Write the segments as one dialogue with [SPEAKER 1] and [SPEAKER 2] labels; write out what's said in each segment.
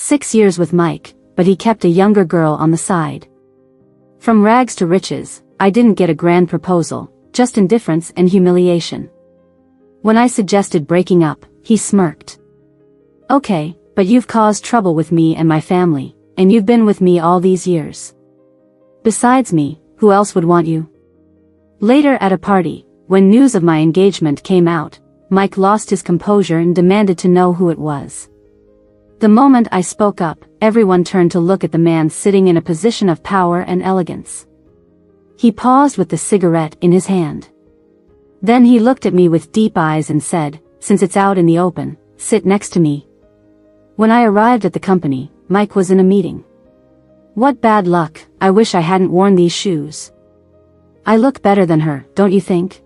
[SPEAKER 1] 6 years with Mike, but he kept a younger girl on the side. From rags to riches, I didn't get a grand proposal, just indifference and humiliation. When I suggested breaking up, he smirked. Okay, but you've caused trouble with me and my family, and you've been with me all these years. Besides me, who else would want you? Later at a party, when news of my engagement came out, Mike lost his composure and demanded to know who it was. The moment I spoke up, everyone turned to look at the man sitting in a position of power and elegance. He paused with the cigarette in his hand. Then he looked at me with deep eyes and said, "Since it's out in the open, sit next to me." When I arrived at the company, Mike was in a meeting. What bad luck, I wish I hadn't worn these shoes. I look better than her, don't you think?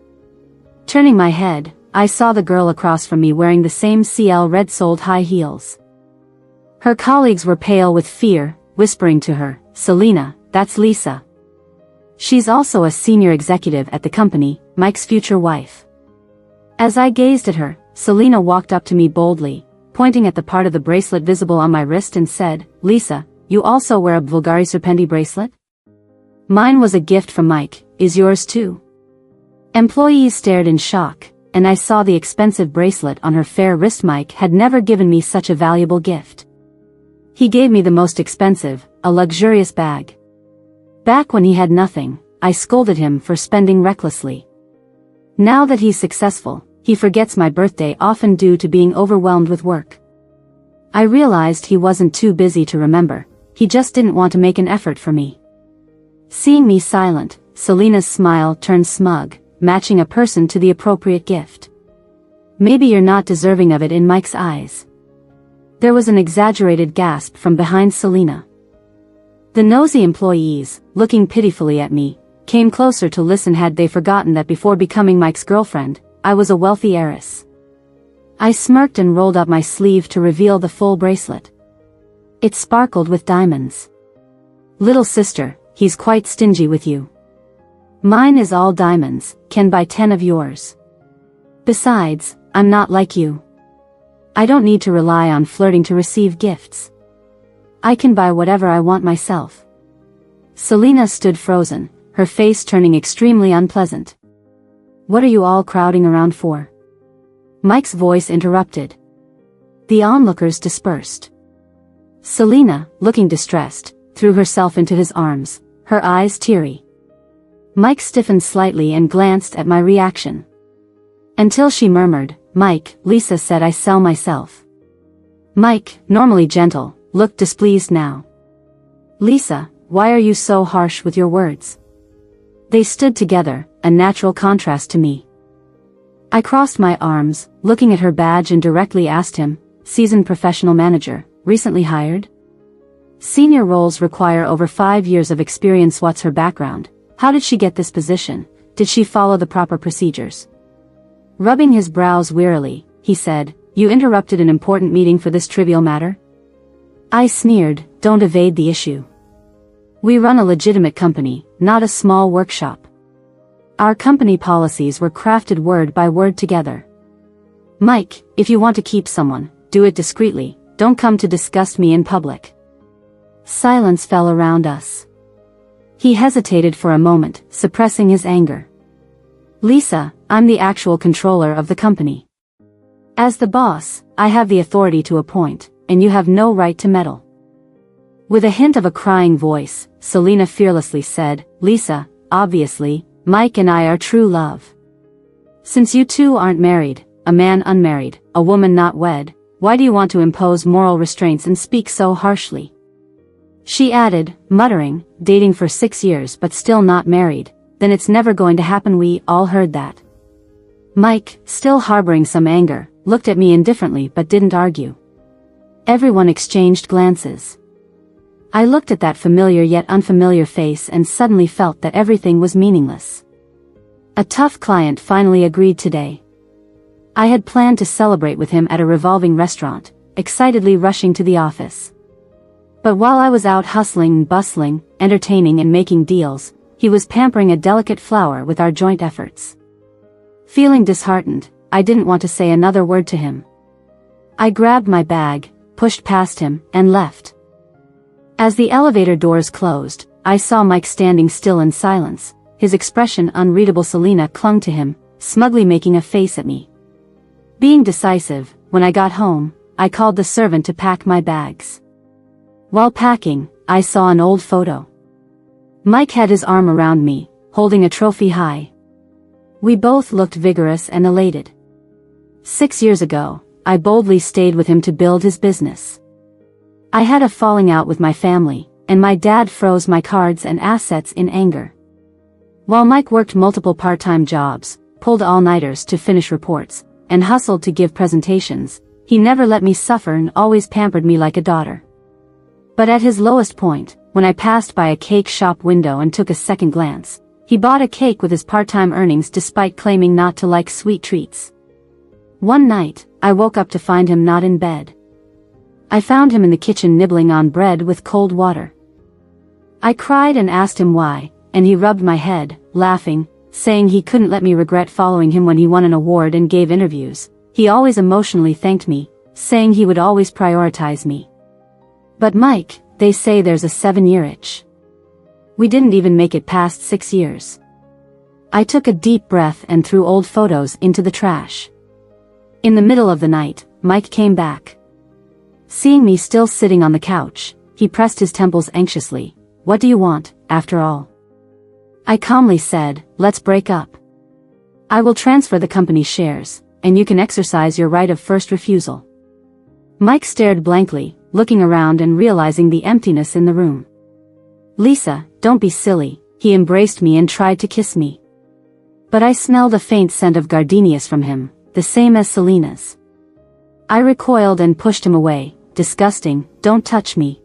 [SPEAKER 1] Turning my head, I saw the girl across from me wearing the same CL red-soled high heels. Her colleagues were pale with fear, whispering to her, "Selena, that's Lisa. She's also a senior executive at the company, Mike's future wife." As I gazed at her, Selena walked up to me boldly, pointing at the part of the bracelet visible on my wrist and said, "Lisa, you also wear a Bulgari Serpendi bracelet?" "Mine was a gift from Mike, is yours too?" Employees stared in shock, and I saw the expensive bracelet on her fair wrist. Mike had never given me such a valuable gift. He gave me the most expensive, a luxurious bag. Back when he had nothing, I scolded him for spending recklessly. Now that he's successful, he forgets my birthday, often due to being overwhelmed with work. I realized he wasn't too busy to remember, he just didn't want to make an effort for me. Seeing me silent, Selena's smile turned smug, matching a person to the appropriate gift. "Maybe you're not deserving of it in Mike's eyes." There was an exaggerated gasp from behind Selena. The nosy employees, looking pitifully at me, came closer to listen. Had they forgotten that before becoming Mike's girlfriend, I was a wealthy heiress? I smirked and rolled up my sleeve to reveal the full bracelet. It sparkled with diamonds. "Little sister, he's quite stingy with you. Mine is all diamonds, can buy 10 of yours. Besides, I'm not like you. I don't need to rely on flirting to receive gifts. I can buy whatever I want myself." Selena stood frozen, her face turning extremely unpleasant. "What are you all crowding around for?" Mike's voice interrupted. The onlookers dispersed. Selena, looking distressed, threw herself into his arms, her eyes teary. Mike stiffened slightly and glanced at my reaction. Until she murmured, "Mike, Lisa said I sell myself." Mike, normally gentle, looked displeased now. "Lisa, why are you so harsh with your words?" They stood together, a natural contrast to me. I crossed my arms, looking at her badge, and directly asked him, "Seasoned professional manager, recently hired?" Senior roles require over 5 years of experience. What's her background? How did she get this position? Did she follow the proper procedures? Rubbing his brows wearily, he said, "You interrupted an important meeting for this trivial matter?" I sneered, "Don't evade the issue. We run a legitimate company, not a small workshop. Our company policies were crafted word by word together. Mike, if you want to keep someone, do it discreetly, don't come to disgust me in public." Silence fell around us. He hesitated for a moment, suppressing his anger. "Lisa, I'm the actual controller of the company. As the boss, I have the authority to appoint, and you have no right to meddle." With a hint of a crying voice, Selena fearlessly said, "Lisa, obviously, Mike and I are true love. Since you two aren't married, a man unmarried, a woman not wed, why do you want to impose moral restraints and speak so harshly?" She added, muttering, "Dating for 6 years but still not married, then it's never going to happen." We all heard that. Mike, still harboring some anger, looked at me indifferently but didn't argue. Everyone exchanged glances. I looked at that familiar yet unfamiliar face and suddenly felt that everything was meaningless. A tough client finally agreed today. I had planned to celebrate with him at a revolving restaurant, excitedly rushing to the office. But while I was out hustling and bustling, entertaining and making deals, he was pampering a delicate flower with our joint efforts. Feeling disheartened, I didn't want to say another word to him. I grabbed my bag, pushed past him, and left. As the elevator doors closed, I saw Mike standing still in silence, his expression unreadable. Selena clung to him, smugly making a face at me. Being decisive, when I got home, I called the servant to pack my bags. While packing, I saw an old photo. Mike had his arm around me, holding a trophy high. We both looked vigorous and elated. 6 years ago, I boldly stayed with him to build his business. I had a falling out with my family, and my dad froze my cards and assets in anger. While Mike worked multiple part-time jobs, pulled all-nighters to finish reports, and hustled to give presentations, he never let me suffer and always pampered me like a daughter. But at his lowest point, when I passed by a cake shop window and took a second glance, he bought a cake with his part-time earnings despite claiming not to like sweet treats. One night, I woke up to find him not in bed. I found him in the kitchen nibbling on bread with cold water. I cried and asked him why, and he rubbed my head, laughing, saying he couldn't let me regret following him when he won an award and gave interviews. He always emotionally thanked me, saying he would always prioritize me. But Mike, they say there's a 7-year itch. We didn't even make it past 6 years. I took a deep breath and threw old photos into the trash. In the middle of the night, Mike came back. Seeing me still sitting on the couch, he pressed his temples anxiously. What do you want, after all? I calmly said, let's break up. I will transfer the company's shares, and you can exercise your right of first refusal. Mike stared blankly, looking around and realizing the emptiness in the room. Lisa, don't be silly. He embraced me and tried to kiss me. But I smelled a faint scent of gardenias from him, the same as Selena's. I recoiled and pushed him away. Disgusting, don't touch me.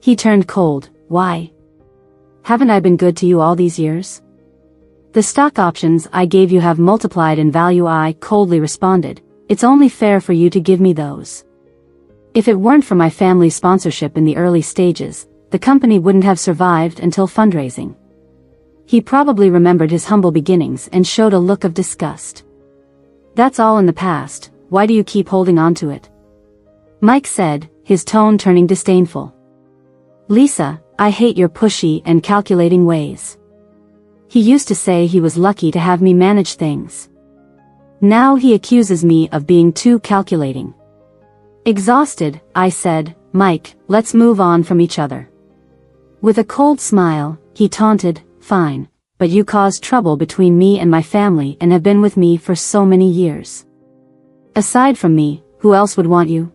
[SPEAKER 1] He turned cold. Why? Haven't I been good to you all these years? The stock options I gave you have multiplied in value. I coldly responded. It's only fair for you to give me those. If it weren't for my family's sponsorship in the early stages, the company wouldn't have survived until fundraising. He probably remembered his humble beginnings and showed a look of disgust. That's all in the past. Why do you keep holding on to it? Mike said, his tone turning disdainful. Lisa, I hate your pushy and calculating ways. He used to say he was lucky to have me manage things. Now he accuses me of being too calculating. Exhausted, I said, Mike, let's move on from each other. With a cold smile, he taunted, fine, but you caused trouble between me and my family and have been with me for so many years. Aside from me, who else would want you?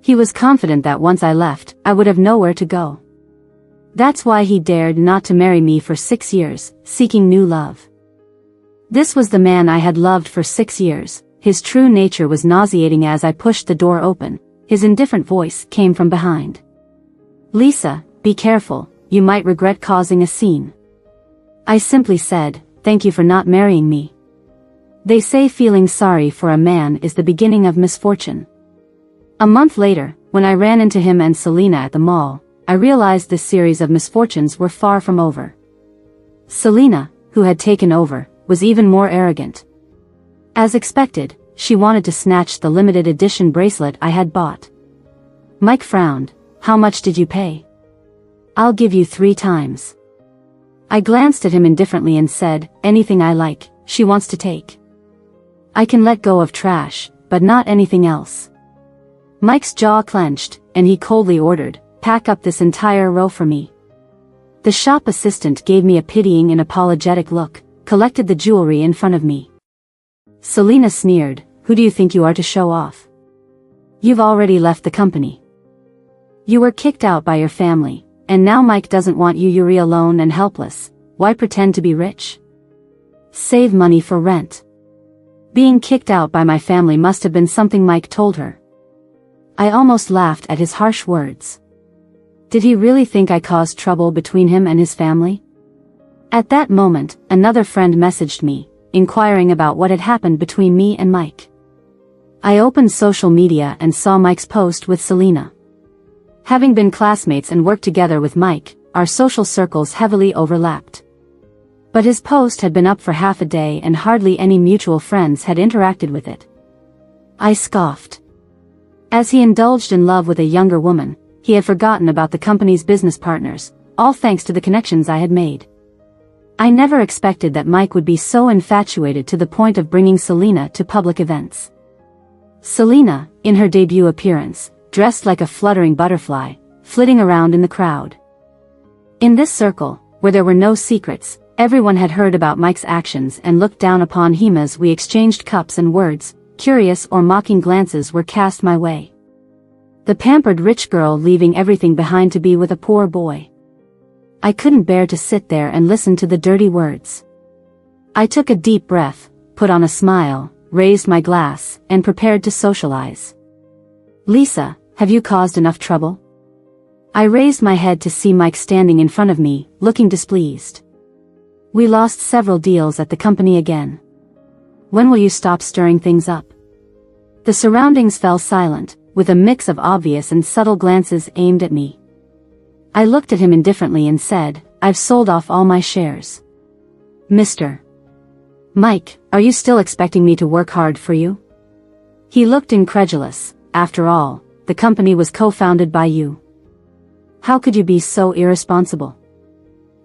[SPEAKER 1] He was confident that once I left, I would have nowhere to go. That's why he dared not to marry me for 6 years, seeking new love. This was the man I had loved for 6 years. His true nature was nauseating. As I pushed the door open, his indifferent voice came from behind. Lisa, be careful, you might regret causing a scene. I simply said, thank you for not marrying me. They say feeling sorry for a man is the beginning of misfortune. A month later, when I ran into him and Selena at the mall, I realized this series of misfortunes were far from over. Selena, who had taken over, was even more arrogant. As expected, she wanted to snatch the limited edition bracelet I had bought. Mike frowned. How much did you pay? I'll give you 3 times. I glanced at him indifferently and said, anything I like, she wants to take. I can let go of trash, but not anything else. Mike's jaw clenched, and he coldly ordered, pack up this entire row for me. The shop assistant gave me a pitying and apologetic look, collected the jewelry in front of me. Selena sneered, who do you think you are to show off? You've already left the company. You were kicked out by your family, and now Mike doesn't want you. You're alone and helpless. Why pretend to be rich? Save money for rent. Being kicked out by my family must have been something Mike told her. I almost laughed at his harsh words. Did he really think I caused trouble between him and his family? At that moment, another friend messaged me, inquiring about what had happened between me and Mike. I opened social media and saw Mike's post with Selena. Having been classmates and worked together with Mike, our social circles heavily overlapped. But his post had been up for half a day and hardly any mutual friends had interacted with it. I scoffed. As he indulged in love with a younger woman, he had forgotten about the company's business partners, all thanks to the connections I had made. I never expected that Mike would be so infatuated to the point of bringing Selena to public events. Selena, in her debut appearance, dressed like a fluttering butterfly, flitting around in the crowd. In this circle, where there were no secrets, everyone had heard about Mike's actions and looked down upon him as we exchanged cups and words. Curious or mocking glances were cast my way. The pampered rich girl leaving everything behind to be with a poor boy. I couldn't bear to sit there and listen to the dirty words. I took a deep breath, put on a smile, raised my glass, and prepared to socialize. "Lisa, have you caused enough trouble?" I raised my head to see Mike standing in front of me, looking displeased. "We lost several deals at the company again. When will you stop stirring things up?" The surroundings fell silent, with a mix of obvious and subtle glances aimed at me. I looked at him indifferently and said, "I've sold off all my shares." "Mr. Mike, are you still expecting me to work hard for you?" He looked incredulous. "After all, the company was co-founded by you. How could you be so irresponsible?"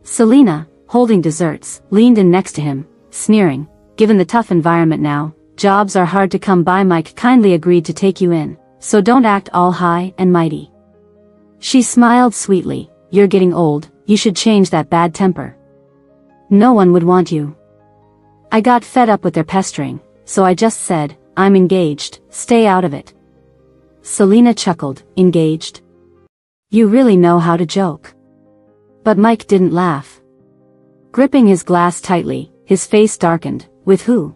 [SPEAKER 1] Selena, holding desserts, leaned in next to him, sneering, "Given the tough environment now, jobs are hard to come by. Mike kindly agreed to take you in, so don't act all high and mighty." She smiled sweetly. "You're getting old, you should change that bad temper. No one would want you." I got fed up with their pestering, so I just said, "I'm engaged, stay out of it." Selena chuckled. "Engaged? You really know how to joke." But Mike didn't laugh. Gripping his glass tightly, his face darkened. "With who?"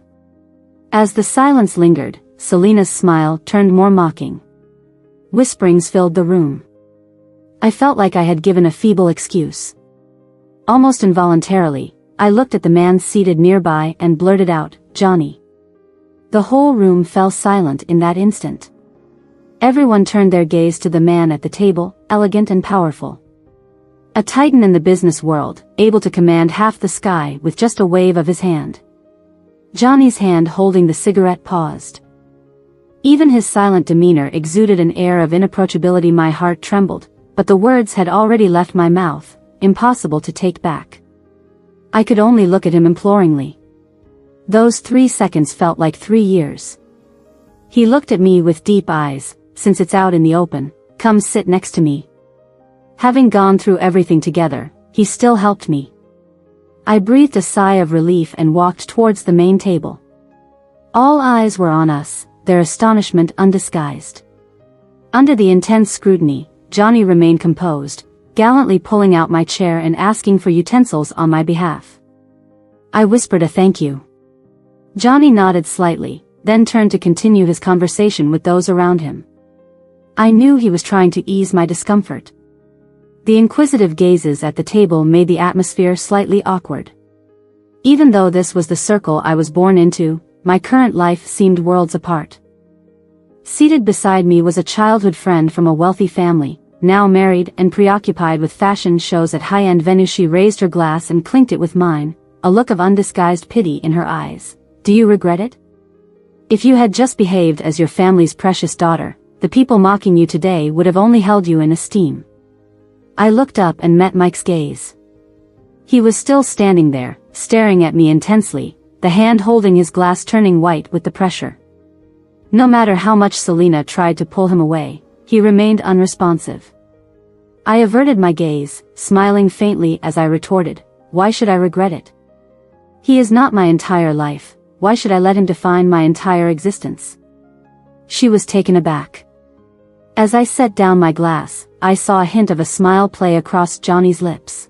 [SPEAKER 1] As the silence lingered, Selena's smile turned more mocking. Whisperings filled the room. I felt like I had given a feeble excuse. Almost involuntarily, I looked at the man seated nearby and blurted out, "Johnny." The whole room fell silent in that instant. Everyone turned their gaze to the man at the table, elegant and powerful. A titan in the business world, able to command half the sky with just a wave of his hand. Johnny's hand holding the cigarette paused. Even his silent demeanor exuded an air of inapproachability. My heart trembled, but the words had already left my mouth, impossible to take back. I could only look at him imploringly. Those 3 seconds felt like 3 years. He looked at me with deep eyes. "Since it's out in the open, come sit next to me." Having gone through everything together, he still helped me. I breathed a sigh of relief and walked towards the main table. All eyes were on us, their astonishment undisguised. Under the intense scrutiny, Johnny remained composed, gallantly pulling out my chair and asking for utensils on my behalf. I whispered a thank you. Johnny nodded slightly, then turned to continue his conversation with those around him. I knew he was trying to ease my discomfort. The inquisitive gazes at the table made the atmosphere slightly awkward. Even though this was the circle I was born into, my current life seemed worlds apart. Seated beside me was a childhood friend from a wealthy family, now married and preoccupied with fashion shows at high-end venues. She raised her glass and clinked it with mine, a look of undisguised pity in her eyes. "Do you regret it? If you had just behaved as your family's precious daughter, the people mocking you today would have only held you in esteem." I looked up and met Mike's gaze. He was still standing there, staring at me intensely, the hand holding his glass turning white with the pressure. No matter how much Selena tried to pull him away, he remained unresponsive. I averted my gaze, smiling faintly as I retorted, "Why should I regret it? He is not my entire life, why should I let him define my entire existence?" She was taken aback. As I set down my glass, I saw a hint of a smile play across Johnny's lips.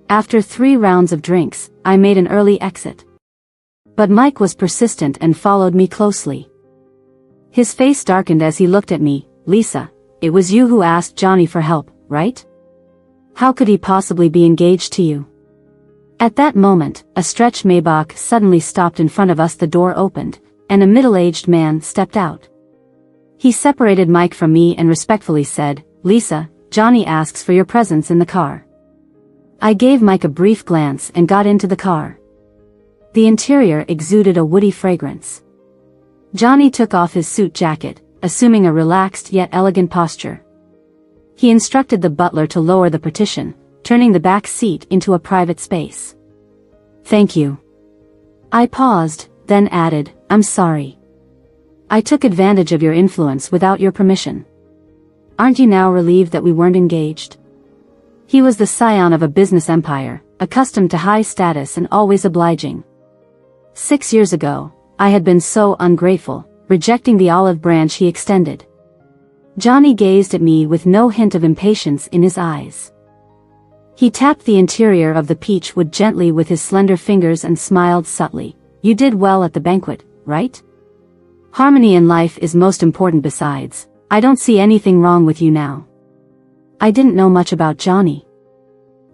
[SPEAKER 1] After 3 rounds of drinks, I made an early exit. But Mike was persistent and followed me closely. His face darkened as he looked at me. "Lisa, it was you who asked Johnny for help, right? How could he possibly be engaged to you?" At that moment, a stretch Maybach suddenly stopped in front of us. The door opened, and a middle-aged man stepped out. He separated Mike from me and respectfully said, "Lisa, Johnny asks for your presence in the car." I gave Mike a brief glance and got into the car. The interior exuded a woody fragrance. Johnny took off his suit jacket, assuming a relaxed yet elegant posture. He instructed the butler to lower the partition, turning the back seat into a private space. "Thank you." I paused, then added, "I'm sorry. I took advantage of your influence without your permission. Aren't you now relieved that we weren't engaged?" He was the scion of a business empire, accustomed to high status and always obliging. 6 years ago, I had been so ungrateful, rejecting the olive branch he extended. Johnny gazed at me with no hint of impatience in his eyes. He tapped the interior of the peach wood gently with his slender fingers and smiled subtly. "You did well at the banquet, right? Harmony in life is most important. Besides, I don't see anything wrong with you now." I didn't know much about Johnny.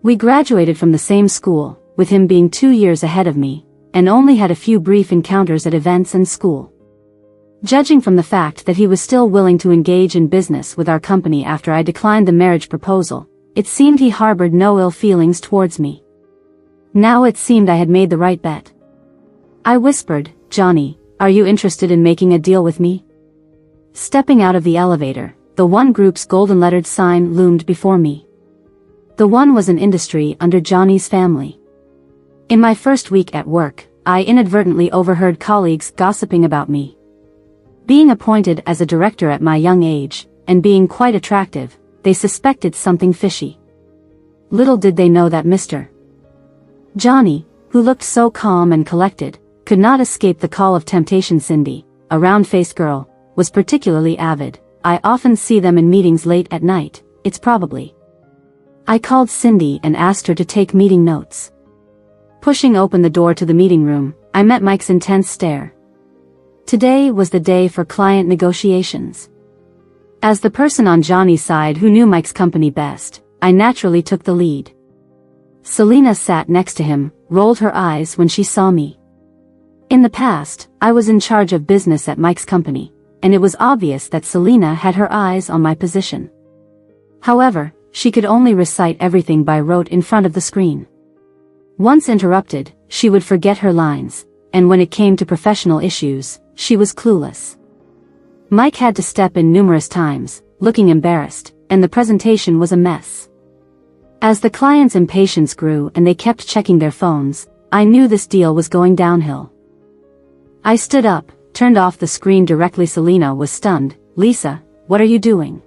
[SPEAKER 1] We graduated from the same school, with him being 2 years ahead of me, and only had a few brief encounters at events and school. Judging from the fact that he was still willing to engage in business with our company after I declined the marriage proposal, it seemed he harbored no ill feelings towards me. Now it seemed I had made the right bet. I whispered, "Johnny, are you interested in making a deal with me?" Stepping out of the elevator, the One Group's golden-lettered sign loomed before me. The One was an industry under Johnny's family. In my first week at work, I inadvertently overheard colleagues gossiping about me. Being appointed as a director at my young age, and being quite attractive, they suspected something fishy. Little did they know that Mr. Johnny, who looked so calm and collected, could not escape the call of temptation. Cindy, a round-faced girl, was particularly avid. I often see them in meetings late at night. It's probably. I called Cindy and asked her to take meeting notes. Pushing open the door to the meeting room, I met Mike's intense stare. Today was the day for client negotiations. As the person on Johnny's side who knew Mike's company best, I naturally took the lead. Selena sat next to him, rolled her eyes when she saw me. In the past, I was in charge of business at Mike's company, and it was obvious that Selena had her eyes on my position. However, she could only recite everything by rote in front of the screen. Once interrupted, she would forget her lines, and when it came to professional issues, she was clueless. Mike had to step in numerous times, looking embarrassed, and the presentation was a mess. As the client's impatience grew and they kept checking their phones, I knew this deal was going downhill. I stood up, turned off the screen directly. Selena was stunned. "Lisa, what are you doing?"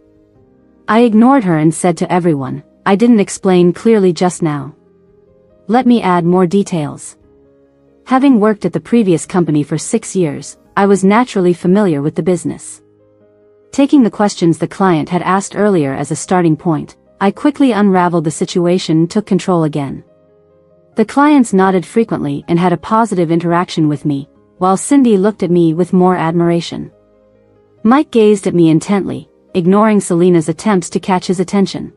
[SPEAKER 1] I ignored her and said to everyone, "I didn't explain clearly just now. Let me add more details." Having worked at the previous company for 6 years, I was naturally familiar with the business. Taking the questions the client had asked earlier as a starting point, I quickly unraveled the situation and took control again. The clients nodded frequently and had a positive interaction with me, while Cindy looked at me with more admiration. Mike gazed at me intently, ignoring Selena's attempts to catch his attention.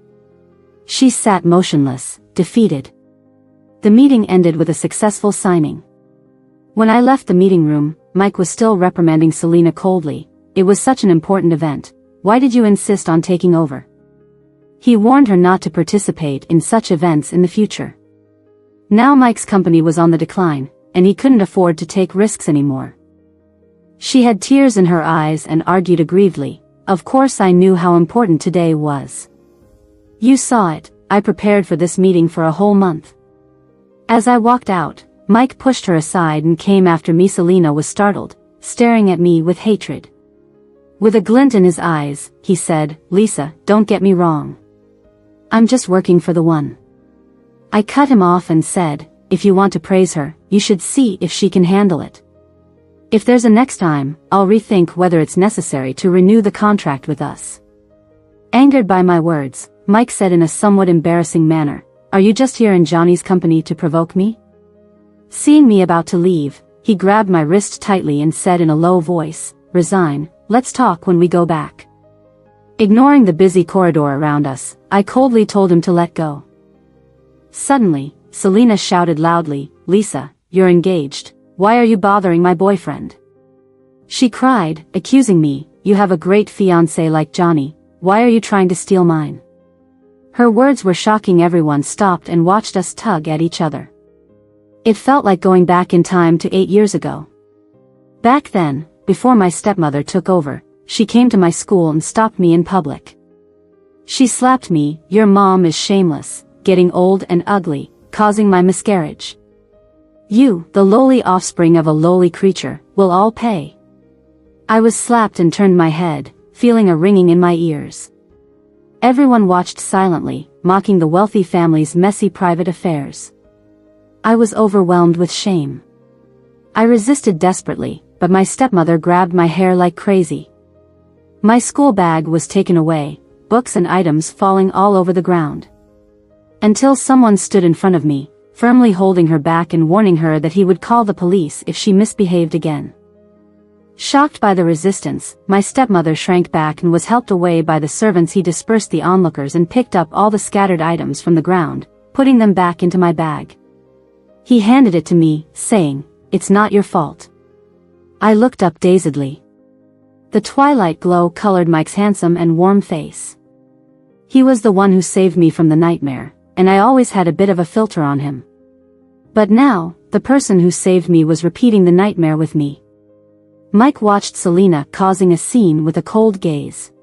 [SPEAKER 1] She sat motionless, defeated. The meeting ended with a successful signing. When I left the meeting room, Mike was still reprimanding Selena coldly. "It was such an important event. Why did you insist on taking over?" He warned her not to participate in such events in the future. Now Mike's company was on the decline, and he couldn't afford to take risks anymore. She had tears in her eyes and argued aggrievedly. Of course I knew how important today was. "You saw it, I prepared for this meeting for a whole month." As I walked out, Mike pushed her aside and came after me. Selena was startled, staring at me with hatred. With a glint in his eyes, he said, "Lisa, don't get me wrong. I'm just working for the One." I cut him off and said, "If you want to praise her, you should see if she can handle it. If there's a next time, I'll rethink whether it's necessary to renew the contract with us." Angered by my words, Mike said in a somewhat embarrassing manner, "Are you just here in Johnny's company to provoke me?" Seeing me about to leave, he grabbed my wrist tightly and said in a low voice, "Resign, let's talk when we go back." Ignoring the busy corridor around us, I coldly told him to let go. Suddenly, Selena shouted loudly, "Lisa, you're engaged. Why are you bothering my boyfriend?" She cried, accusing me, "You have a great fiancé like Johnny. Why are you trying to steal mine?" Her words were shocking. Everyone stopped and watched us tug at each other. It felt like going back in time to 8 years ago. Back then, before my stepmother took over, she came to my school and stopped me in public. She slapped me. "Your mom is shameless, getting old and ugly, causing my miscarriage. You, the lowly offspring of a lowly creature, will all pay." I was slapped and turned my head, feeling a ringing in my ears. Everyone watched silently, mocking the wealthy family's messy private affairs. I was overwhelmed with shame. I resisted desperately, but my stepmother grabbed my hair like crazy. My school bag was taken away, books and items falling all over the ground. Until someone stood in front of me, firmly holding her back and warning her that he would call the police if she misbehaved again. Shocked by the resistance, my stepmother shrank back and was helped away by the servants. He dispersed the onlookers and picked up all the scattered items from the ground, putting them back into my bag. He handed it to me, saying, "It's not your fault." I looked up dazedly. The twilight glow colored Mike's handsome and warm face. He was the one who saved me from the nightmare, and I always had a bit of a filter on him. But now, the person who saved me was repeating the nightmare with me. Mike watched Selena causing a scene with a cold gaze.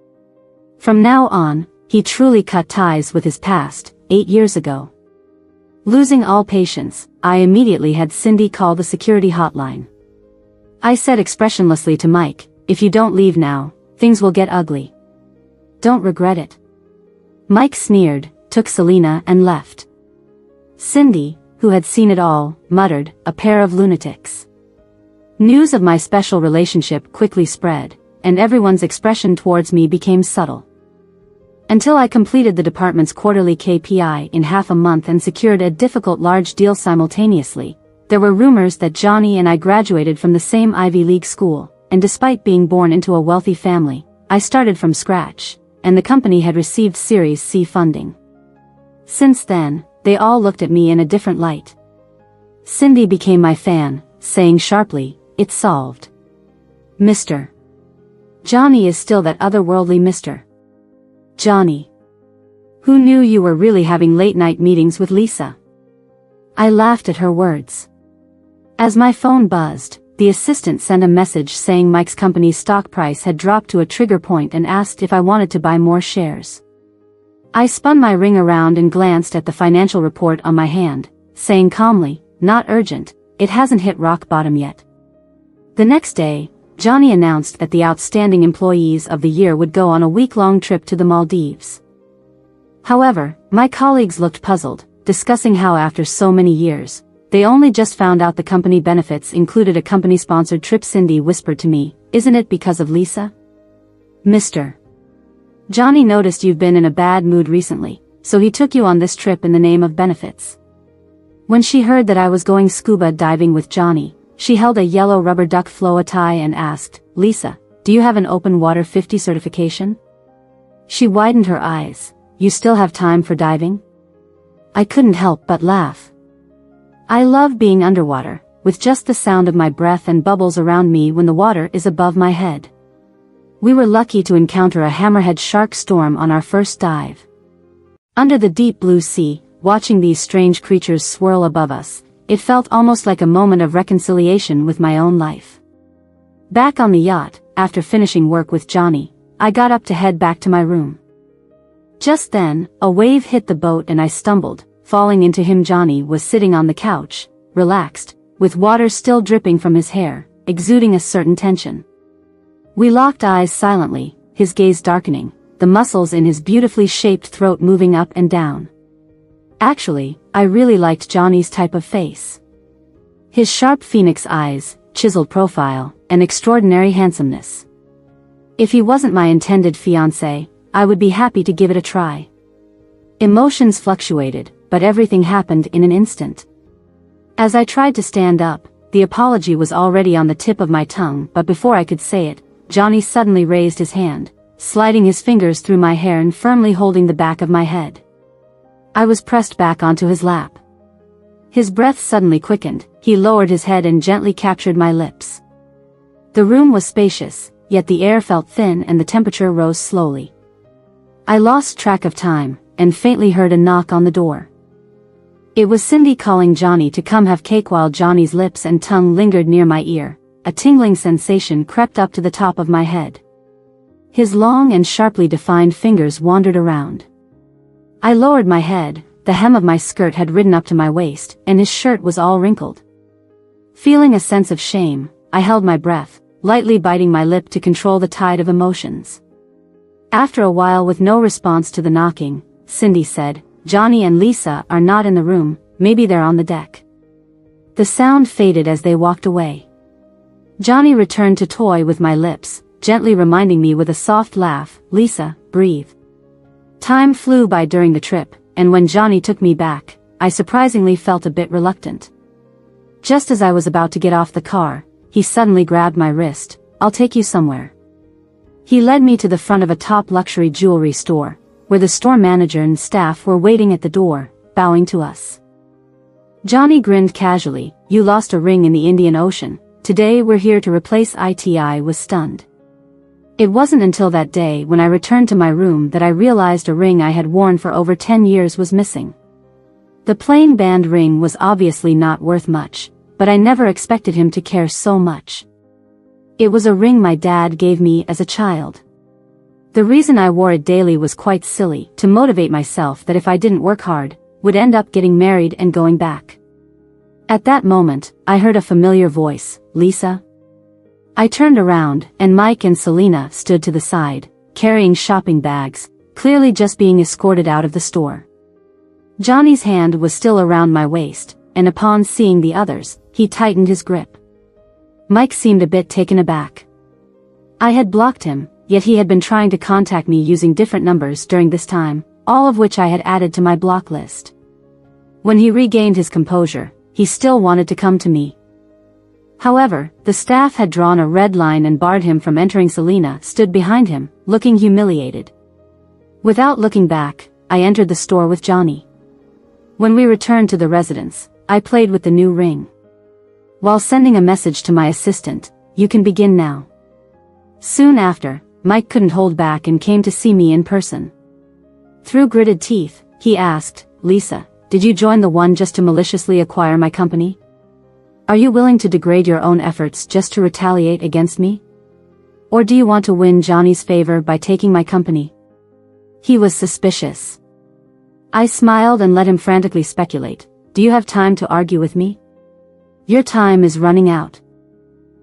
[SPEAKER 1] From now on, he truly cut ties with his past, 8 years ago. Losing all patience, I immediately had Cindy call the security hotline. I said expressionlessly to Mike, "If you don't leave now, things will get ugly. Don't regret it." Mike sneered, took Selena and left. Cindy, who had seen it all, muttered, "A pair of lunatics." News of my special relationship quickly spread, and everyone's expression towards me became subtle. Until I completed the department's quarterly KPI in half a month and secured a difficult large deal simultaneously, there were rumors that Johnny and I graduated from the same Ivy League school, and despite being born into a wealthy family, I started from scratch, and the company had received Series C funding. Since then, they all looked at me in a different light. Cindy became my fan, saying sharply, "It's solved. Mr. Johnny is still that otherworldly Mr. Johnny. Who knew you were really having late-night meetings with Lisa?" I laughed at her words. As my phone buzzed, the assistant sent a message saying Mike's company's stock price had dropped to a trigger point and asked if I wanted to buy more shares. I spun my ring around and glanced at the financial report on my hand, saying calmly, "Not urgent, it hasn't hit rock bottom yet." The next day, Johnny announced that the outstanding employees of the year would go on a week-long trip to the Maldives. However, my colleagues looked puzzled, discussing how after so many years, they only just found out the company benefits included a company-sponsored trip. Cindy whispered to me, "Isn't it because of Lisa? Mr. Johnny noticed you've been in a bad mood recently, so he took you on this trip in the name of benefits." When she heard that I was going scuba diving with Johnny, she held a yellow rubber duck floa tie and asked, "Lisa, do you have an open water 50 certification?" She widened her eyes. "You still have time for diving?" I couldn't help but laugh. I love being underwater, with just the sound of my breath and bubbles around me when the water is above my head. We were lucky to encounter a hammerhead shark storm on our first dive. Under the deep blue sea, watching these strange creatures swirl above us, it felt almost like a moment of reconciliation with my own life. Back on the yacht, after finishing work with Johnny, I got up to head back to my room. Just then, a wave hit the boat and I stumbled, falling into him. Johnny was sitting on the couch, relaxed, with water still dripping from his hair, exuding a certain tension. We locked eyes silently, his gaze darkening, the muscles in his beautifully shaped throat moving up and down. Actually, I really liked Johnny's type of face. His sharp phoenix eyes, chiseled profile, and extraordinary handsomeness. If he wasn't my intended fiancé, I would be happy to give it a try. Emotions fluctuated, but everything happened in an instant. As I tried to stand up, the apology was already on the tip of my tongue, but before I could say it, Johnny suddenly raised his hand, sliding his fingers through my hair and firmly holding the back of my head. I was pressed back onto his lap. His breath suddenly quickened, he lowered his head and gently captured my lips. The room was spacious, yet the air felt thin and the temperature rose slowly. I lost track of time, and faintly heard a knock on the door. It was Cindy calling Johnny to come have cake. While Johnny's lips and tongue lingered near my ear, a tingling sensation crept up to the top of my head. His long and sharply defined fingers wandered around. I lowered my head. The hem of my skirt had ridden up to my waist, and his shirt was all wrinkled. Feeling a sense of shame, I held my breath, lightly biting my lip to control the tide of emotions. After a while, with no response to the knocking, Cindy said, "Johnny and Lisa are not in the room, maybe they're on the deck." The sound faded as they walked away. Johnny returned to toy with my lips, gently reminding me with a soft laugh, "Lisa, breathe." Time flew by during the trip, and when Johnny took me back, I surprisingly felt a bit reluctant. Just as I was about to get off the car, he suddenly grabbed my wrist. "I'll take you somewhere." He led me to the front of a top luxury jewelry store, where the store manager and staff were waiting at the door, bowing to us. Johnny grinned casually. "You lost a ring in the Indian Ocean. Today we're here to replace it." I was stunned. It wasn't until that day when I returned to my room that I realized a ring I had worn for over 10 years was missing. The plain band ring was obviously not worth much, but I never expected him to care so much. It was a ring my dad gave me as a child. The reason I wore it daily was quite silly, to motivate myself that if I didn't work hard, would end up getting married and going back. At that moment, I heard a familiar voice, "Lisa?" I turned around, and Mike and Selena stood to the side, carrying shopping bags, clearly just being escorted out of the store. Johnny's hand was still around my waist, and upon seeing the others, he tightened his grip. Mike seemed a bit taken aback. I had blocked him, yet he had been trying to contact me using different numbers during this time, all of which I had added to my block list. When he regained his composure, he still wanted to come to me. However, the staff had drawn a red line and barred him from entering. Selena stood behind him, looking humiliated. Without looking back, I entered the store with Johnny. When we returned to the residence, I played with the new ring, while sending a message to my assistant, "You can begin now." Soon after, Mike couldn't hold back and came to see me in person. Through gritted teeth, he asked, "Lisa, did you join the one just to maliciously acquire my company? Are you willing to degrade your own efforts just to retaliate against me? Or do you want to win Johnny's favor by taking my company?" He was suspicious. I smiled and let him frantically speculate. "Do you have time to argue with me? Your time is running out."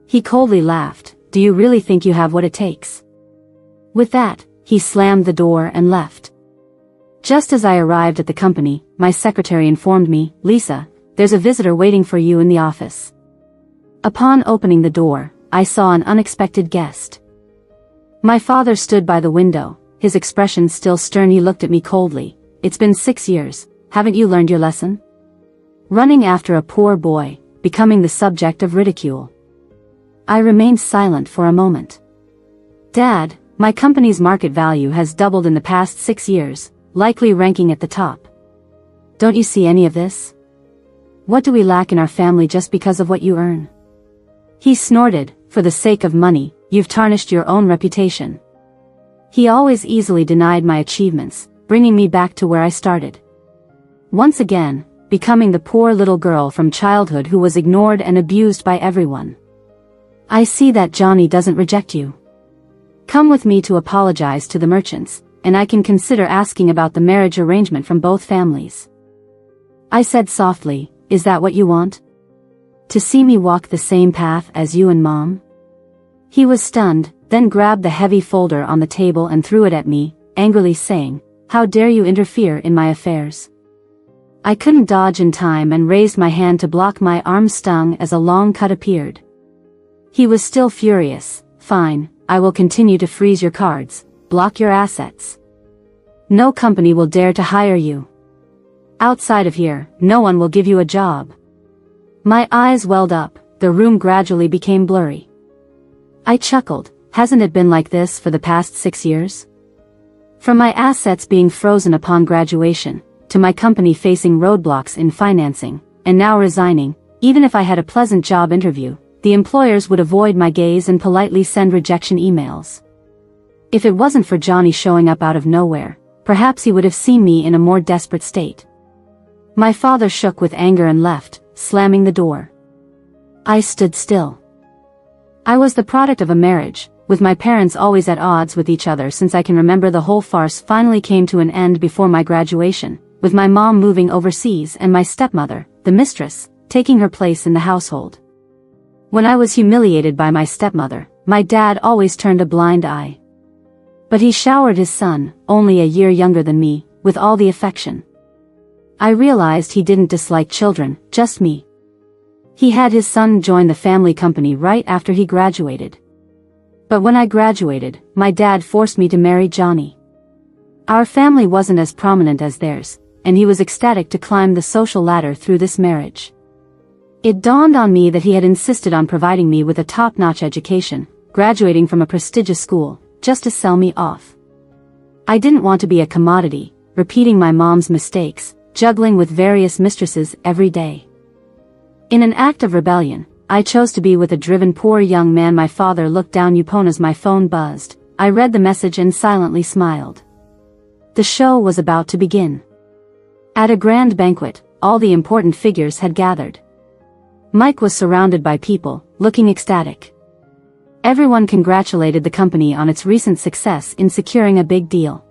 [SPEAKER 1] He coldly laughed. "Do you really think you have what it takes?" With that, he slammed the door and left. Just as I arrived at the company, my secretary informed me, "Lisa, there's a visitor waiting for you in the office." Upon opening the door, I saw an unexpected guest. My father stood by the window, his expression still stern. He looked at me coldly. "It's been 6 years, haven't you learned your lesson? Running after a poor boy, becoming the subject of ridicule." I remained silent for a moment. "Dad, my company's market value has doubled in the past 6 years, likely ranking at the top. Don't you see any of this? What do we lack in our family just because of what you earn?" He snorted. "For the sake of money, you've tarnished your own reputation." He always easily denied my achievements, bringing me back to where I started. Once again, becoming the poor little girl from childhood who was ignored and abused by everyone. "I see that Johnny doesn't reject you. Come with me to apologize to the merchants, and I can consider asking about the marriage arrangement from both families." I said softly, "Is that what you want? To see me walk the same path as you and Mom?" He was stunned, then grabbed the heavy folder on the table and threw it at me, angrily saying, "How dare you interfere in my affairs?" I couldn't dodge in time and raised my hand to block. My arm stung as a long cut appeared. He was still furious. "Fine, I will continue to freeze your cards, block your assets. No company will dare to hire you. Outside of here, no one will give you a job." My eyes welled up, the room gradually became blurry. I chuckled. Hasn't it been like this for the past 6 years? From my assets being frozen upon graduation, to my company facing roadblocks in financing, and now resigning, even if I had a pleasant job interview, the employers would avoid my gaze and politely send rejection emails. If it wasn't for Johnny showing up out of nowhere, perhaps he would have seen me in a more desperate state. My father shook with anger and left, slamming the door. I stood still. I was the product of a marriage, with my parents always at odds with each other since I can remember. The whole farce finally came to an end before my graduation, with my mom moving overseas and my stepmother, the mistress, taking her place in the household. When I was humiliated by my stepmother, my dad always turned a blind eye. But he showered his son, only a year younger than me, with all the affection. I realized he didn't dislike children, just me. He had his son join the family company right after he graduated. But when I graduated, my dad forced me to marry Johnny. Our family wasn't as prominent as theirs, and he was ecstatic to climb the social ladder through this marriage. It dawned on me that he had insisted on providing me with a top-notch education, graduating from a prestigious school, just to sell me off. I didn't want to be a commodity, repeating my mom's mistakes, juggling with various mistresses every day. In an act of rebellion, I chose to be with a driven poor young man. My father looked down upon as my phone buzzed. I read the message and silently smiled. The show was about to begin. At a grand banquet, all the important figures had gathered. Mike was surrounded by people, looking ecstatic. Everyone congratulated the company on its recent success in securing a big deal.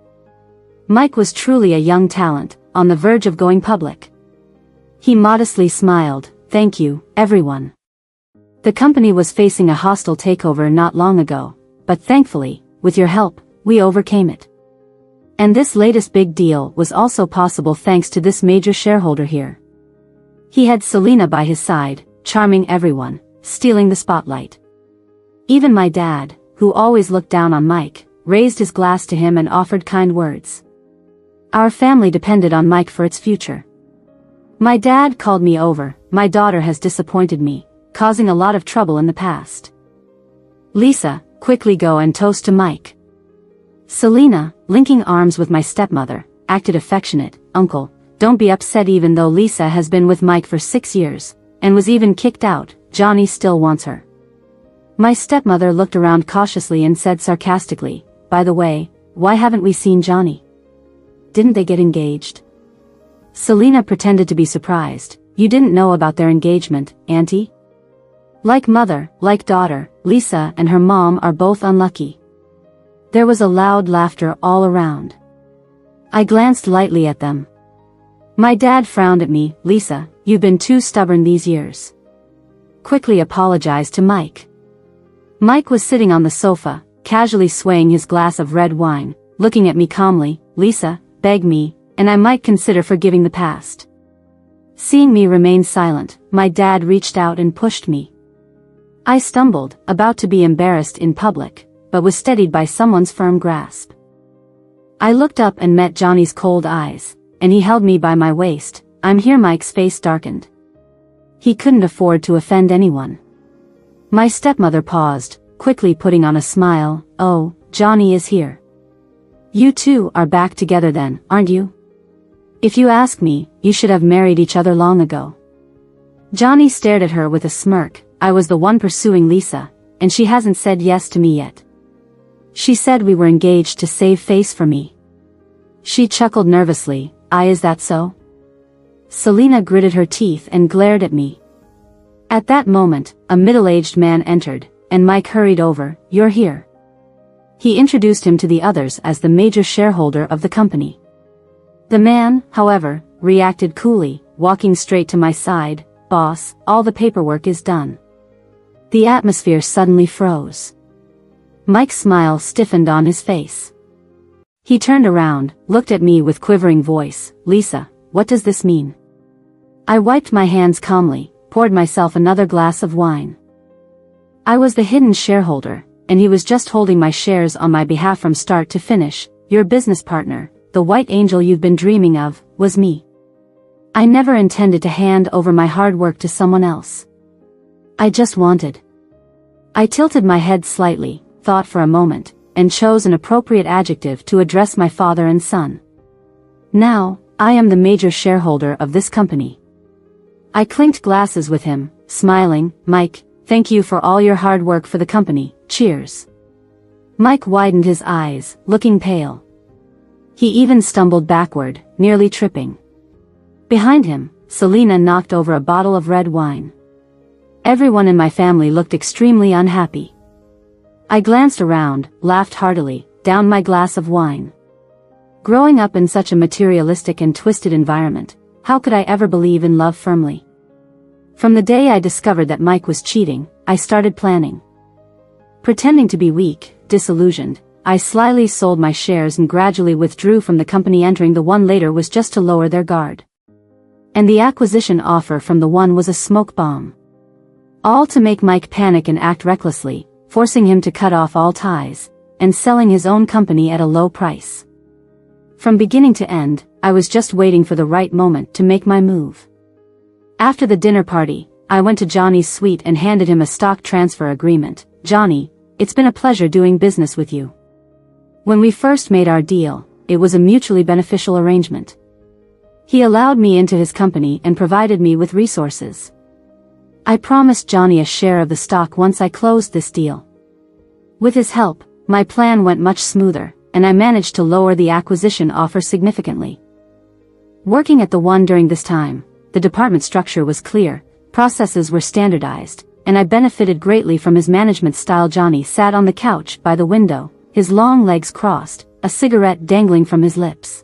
[SPEAKER 1] Mike was truly a young talent, on the verge of going public. He modestly smiled, "Thank you, everyone. The company was facing a hostile takeover not long ago, but thankfully, with your help, we overcame it. And this latest big deal was also possible thanks to this major shareholder here." He had Selena by his side, charming everyone, stealing the spotlight. Even my dad, who always looked down on Mike, raised his glass to him and offered kind words. Our family depended on Mike for its future. My dad called me over. "My daughter has disappointed me, causing a lot of trouble in the past. Lisa, quickly go and toast to Mike." Selena, linking arms with my stepmother, acted affectionate. "Uncle, don't be upset. Even though Lisa has been with Mike for 6 years, and was even kicked out, Johnny still wants her." My stepmother looked around cautiously and said sarcastically, "By the way, why haven't we seen Johnny? Didn't they get engaged?" Selena pretended to be surprised. "You didn't know about their engagement, Auntie?" Like mother, like daughter, Lisa and her mom are both unlucky. There was a loud laughter all around. I glanced lightly at them. My dad frowned at me. "Lisa, you've been too stubborn these years." Quickly apologized to Mike. Mike was sitting on the sofa, casually swaying his glass of red wine, looking at me calmly. "Lisa, beg me, and I might consider forgiving the past." Seeing me remain silent, my dad reached out and pushed me. I stumbled, about to be embarrassed in public, but was steadied by someone's firm grasp. I looked up and met Johnny's cold eyes, and he held me by my waist. "I'm here." Mike's face darkened. He couldn't afford to offend anyone. My stepmother paused, quickly putting on a smile. "Oh, Johnny is here. You two are back together then, aren't you? If you ask me, you should have married each other long ago." Johnny stared at her with a smirk. "I was the one pursuing Lisa, and she hasn't said yes to me yet. She said we were engaged to save face for me." She chuckled nervously. Is that so?" Selena gritted her teeth and glared at me. At that moment, a middle-aged man entered, and Mike hurried over. "You're here." He introduced him to the others as the major shareholder of the company. The man, however, reacted coolly, walking straight to my side. "Boss, all the paperwork is done." The atmosphere suddenly froze. Mike's smile stiffened on his face. He turned around, looked at me with quivering voice. "Lisa, what does this mean?" I wiped my hands calmly, poured myself another glass of wine. I was the hidden shareholder, and he was just holding my shares on my behalf from start to finish. Your business partner, the white angel you've been dreaming of, was me. I never intended to hand over my hard work to someone else. I just wanted. I tilted my head slightly, thought for a moment, and chose an appropriate adjective to address my father and son. "Now, I am the major shareholder of this company." I clinked glasses with him, smiling. "Mike, thank you for all your hard work for the company. Cheers." Mike widened his eyes, looking pale. He even stumbled backward, nearly tripping. Behind him, Selena knocked over a bottle of red wine. Everyone in my family looked extremely unhappy. I glanced around, laughed heartily, downed my glass of wine. Growing up in such a materialistic and twisted environment, how could I ever believe in love firmly? From the day I discovered that Mike was cheating, I started planning. Pretending to be weak, disillusioned, I slyly sold my shares and gradually withdrew from the company. Entering the one later was just to lower their guard. And the acquisition offer from the one was a smoke bomb. All to make Mike panic and act recklessly, forcing him to cut off all ties, and selling his own company at a low price. From beginning to end, I was just waiting for the right moment to make my move. After the dinner party, I went to Johnny's suite and handed him a stock transfer agreement. "Johnny, it's been a pleasure doing business with you. When we first made our deal, it was a mutually beneficial arrangement. He allowed me into his company and provided me with resources. I promised Johnny a share of the stock once I closed this deal. With his help, my plan went much smoother, and I managed to lower the acquisition offer significantly. Working at the one during this time, the department structure was clear, processes were standardized, and I benefited greatly from his management style." Johnny sat on the couch by the window, his long legs crossed, a cigarette dangling from his lips.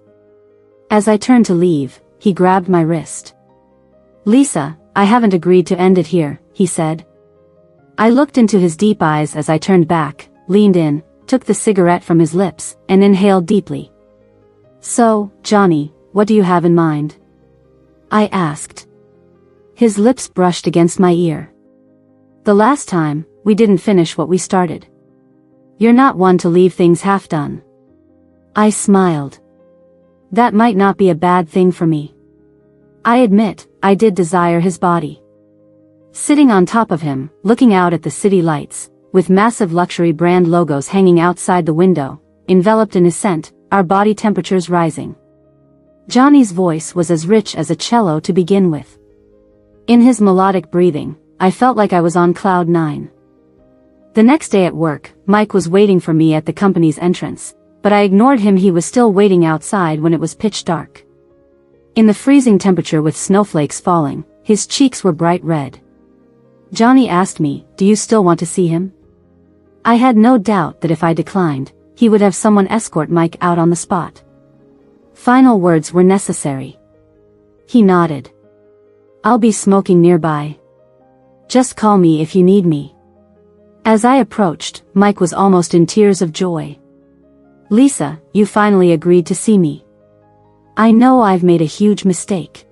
[SPEAKER 1] As I turned to leave, he grabbed my wrist. "Lisa, I haven't agreed to end it here," he said. I looked into his deep eyes as I turned back, leaned in, took the cigarette from his lips, and inhaled deeply. "So, Johnny, what do you have in mind?" I asked. His lips brushed against my ear. "The last time, we didn't finish what we started. You're not one to leave things half done." I smiled. That might not be a bad thing for me. I admit, I did desire his body. Sitting on top of him, looking out at the city lights, with massive luxury brand logos hanging outside the window, enveloped in his scent, our body temperatures rising. Johnny's voice was as rich as a cello to begin with. In his melodic breathing, I felt like I was on cloud nine. The next day at work, Mike was waiting for me at the company's entrance, but I ignored him. He was still waiting outside when it was pitch dark. In the freezing temperature with snowflakes falling, his cheeks were bright red. Johnny asked me, "Do you still want to see him?" I had no doubt that if I declined, he would have someone escort Mike out on the spot. Final words were necessary. He nodded. "I'll be smoking nearby. Just call me if you need me." As I approached, Mike was almost in tears of joy. "Lisa, you finally agreed to see me. I know I've made a huge mistake.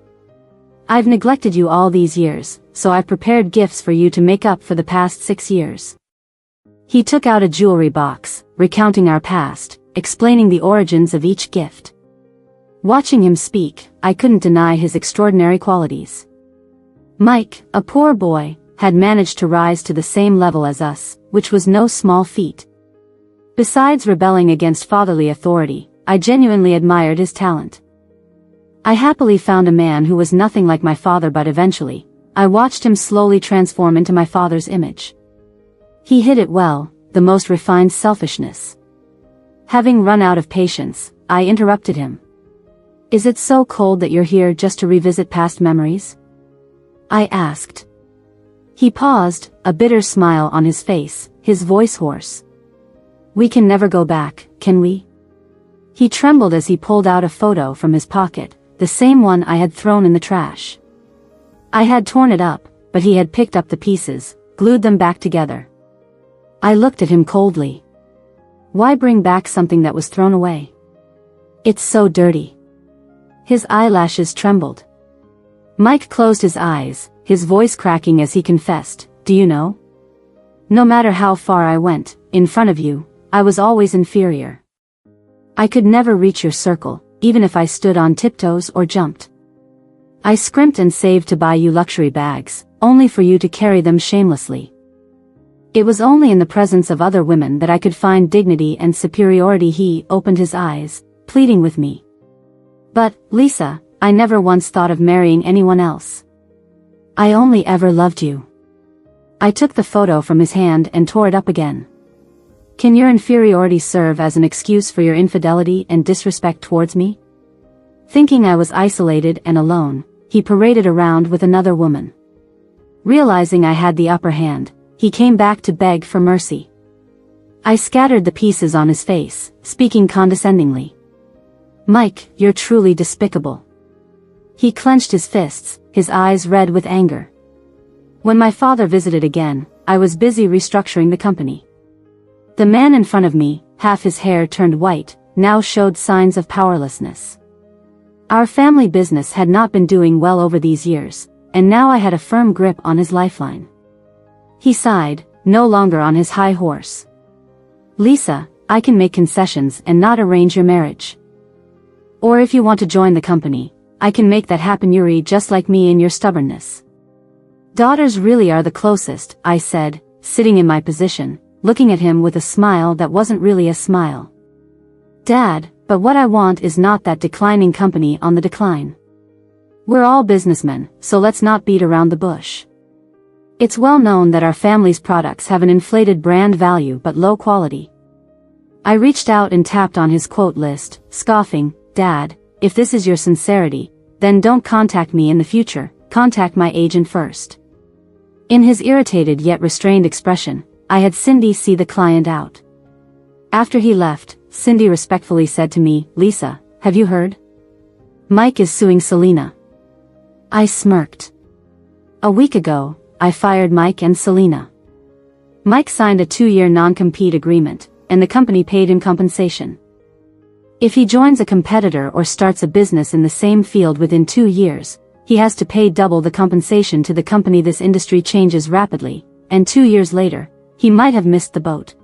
[SPEAKER 1] I've neglected you all these years, so I've prepared gifts for you to make up for the past 6 years." He took out a jewelry box, recounting our past, explaining the origins of each gift. Watching him speak, I couldn't deny his extraordinary qualities. Mike, a poor boy, had managed to rise to the same level as us, which was no small feat. Besides rebelling against fatherly authority, I genuinely admired his talent. I happily found a man who was nothing like my father, but eventually, I watched him slowly transform into my father's image. He hid it well, the most refined selfishness. Having run out of patience, I interrupted him. "Is it so cold that you're here just to revisit past memories?" I asked. He paused, a bitter smile on his face, his voice hoarse. "We can never go back, can we?" He trembled as he pulled out a photo from his pocket, the same one I had thrown in the trash. I had torn it up, but he had picked up the pieces, glued them back together. I looked at him coldly. Why bring back something that was thrown away? It's so dirty. His eyelashes trembled. Mike closed his eyes, his voice cracking as he confessed, "Do you know? No matter how far I went, in front of you, I was always inferior. I could never reach your circle, even if I stood on tiptoes or jumped. I scrimped and saved to buy you luxury bags, only for you to carry them shamelessly. It was only in the presence of other women that I could find dignity and superiority." He opened his eyes, pleading with me. "But, Lisa, I never once thought of marrying anyone else. I only ever loved you." I took the photo from his hand and tore it up again. "Can your inferiority serve as an excuse for your infidelity and disrespect towards me?" Thinking I was isolated and alone, he paraded around with another woman. Realizing I had the upper hand, he came back to beg for mercy. I scattered the pieces on his face, speaking condescendingly. Mike, you're truly despicable. He clenched his fists, his eyes red with anger. When my father visited again, I was busy restructuring the company. The man in front of me, half his hair turned white, now showed signs of powerlessness. Our family business had not been doing well over these years, and now I had a firm grip on his lifeline. He sighed, no longer on his high horse. Lisa, I can make concessions and not arrange your marriage. Or if you want to join the company, I can make that happen. You're just like me in your stubbornness. Daughters really are the closest, I said, sitting in my position, looking at him with a smile that wasn't really a smile. Dad, but what I want is not that declining company on the decline. We're all businessmen, so let's not beat around the bush. It's well known that our family's products have an inflated brand value but low quality. I reached out and tapped on his quote list, scoffing, Dad, if this is your sincerity, then don't contact me in the future, contact my agent first. In his irritated yet restrained expression, I had Cindy see the client out. After he left, Cindy respectfully said to me, Lisa, have you heard? Mike is suing Selena. I smirked. A week ago, I fired Mike and Selena. Mike signed a 2-year non-compete agreement, and the company paid him compensation. If he joins a competitor or starts a business in the same field within 2 years, he has to pay double the compensation to the company. This industry changes rapidly, and 2 years later, he might have missed the boat.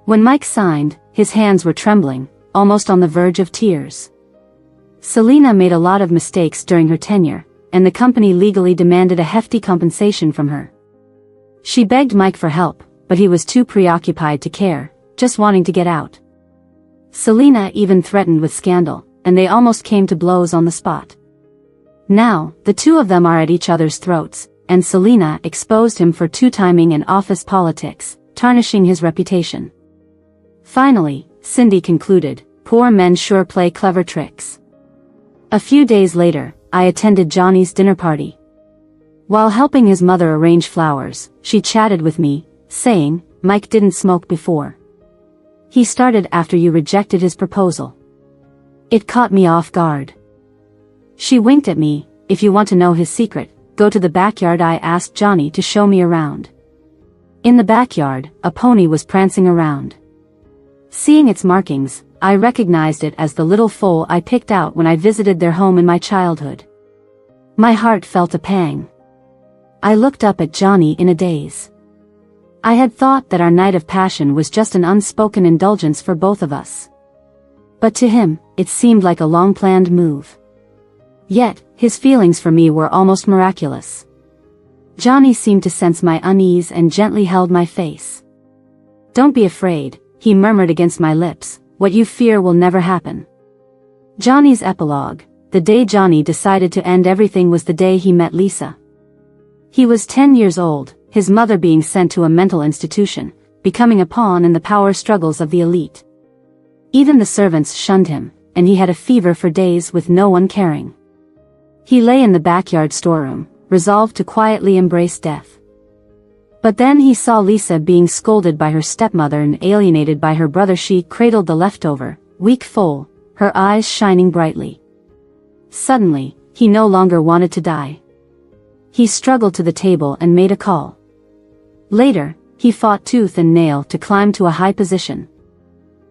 [SPEAKER 1] When Mike signed, his hands were trembling, almost on the verge of tears. Selena made a lot of mistakes during her tenure, and the company legally demanded a hefty compensation from her. She begged Mike for help, but he was too preoccupied to care, just wanting to get out. Selena even threatened with scandal, and they almost came to blows on the spot. Now, the two of them are at each other's throats, and Selena exposed him for two-timing and office politics, tarnishing his reputation. Finally, Cindy concluded, poor men sure play clever tricks. A few days later, I attended Johnny's dinner party. While helping his mother arrange flowers, she chatted with me, saying, Mike didn't smoke before. He started after you rejected his proposal. It caught me off guard. She winked at me, if you want to know his secret, go to the backyard. I asked Johnny to show me around. In the backyard, a pony was prancing around. Seeing its markings, I recognized it as the little foal I picked out when I visited their home in my childhood. My heart felt a pang. I looked up at Johnny in a daze. I had thought that our night of passion was just an unspoken indulgence for both of us. But to him, it seemed like a long-planned move. Yet, his feelings for me were almost miraculous. Johnny seemed to sense my unease and gently held my face. Don't be afraid, he murmured against my lips, what you fear will never happen. Johnny's epilogue, the day Johnny decided to end everything was the day he met Lisa. He was 10 years old, his mother being sent to a mental institution, becoming a pawn in the power struggles of the elite. Even the servants shunned him, and he had a fever for days with no one caring. He lay in the backyard storeroom, resolved to quietly embrace death. But then he saw Lisa being scolded by her stepmother and alienated by her brother. She cradled the leftover, weak foal, her eyes shining brightly. Suddenly, he no longer wanted to die. He struggled to the table and made a call. Later, he fought tooth and nail to climb to a high position.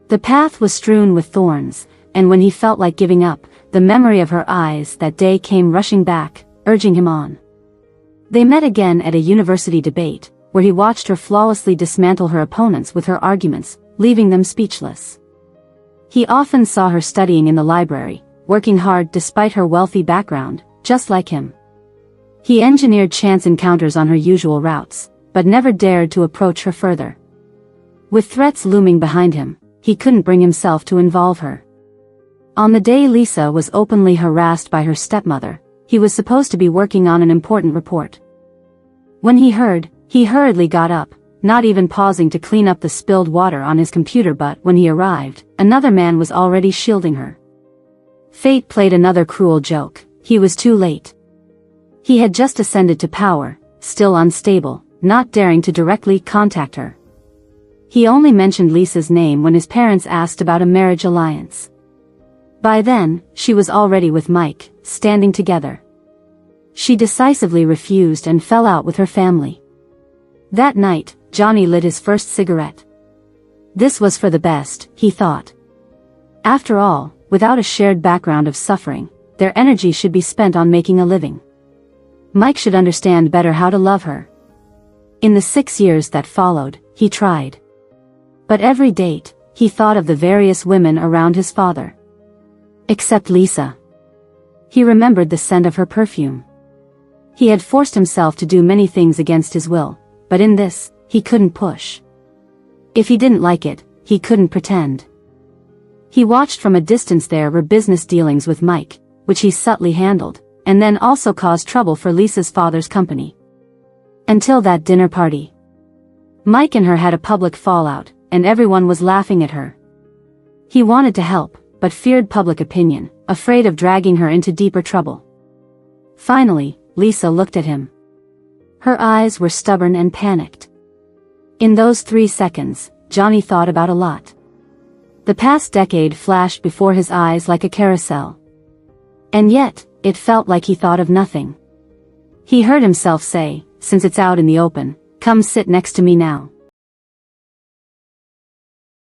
[SPEAKER 1] The path was strewn with thorns, and when he felt like giving up, the memory of her eyes that day came rushing back, urging him on. They met again at a university debate, where he watched her flawlessly dismantle her opponents with her arguments, leaving them speechless. He often saw her studying in the library, working hard despite her wealthy background, just like him. He engineered chance encounters on her usual routes, but never dared to approach her further. With threats looming behind him, he couldn't bring himself to involve her. On the day Lisa was openly harassed by her stepmother, he was supposed to be working on an important report. When he hurriedly got up, not even pausing to clean up the spilled water on his computer. But when he arrived, another man was already shielding her. Fate played another cruel joke. He was too late. He had just ascended to power, still unstable, not daring to directly contact her. He only mentioned Lisa's name when his parents asked about a marriage alliance. By then, she was already with Mike, standing together. She decisively refused and fell out with her family. That night, Johnny lit his first cigarette. This was for the best, he thought. After all, without a shared background of suffering, their energy should be spent on making a living. Mike should understand better how to love her. In the 6 years that followed, he tried. But every date, he thought of the various women around his father. Except Lisa. He remembered the scent of her perfume. He had forced himself to do many things against his will, but in this, he couldn't push. If he didn't like it, he couldn't pretend. He watched from a distance there were business dealings with Mike, which he subtly handled, and then also caused trouble for Lisa's father's company. Until that dinner party. Mike and her had a public fallout, and everyone was laughing at her. He wanted to help, but feared public opinion, afraid of dragging her into deeper trouble. Finally, Lisa looked at him. Her eyes were stubborn and panicked. In those 3 seconds, Johnny thought about a lot. The past decade flashed before his eyes like a carousel. And yet, it felt like he thought of nothing. He heard himself say, "Since it's out in the open, come sit next to me now."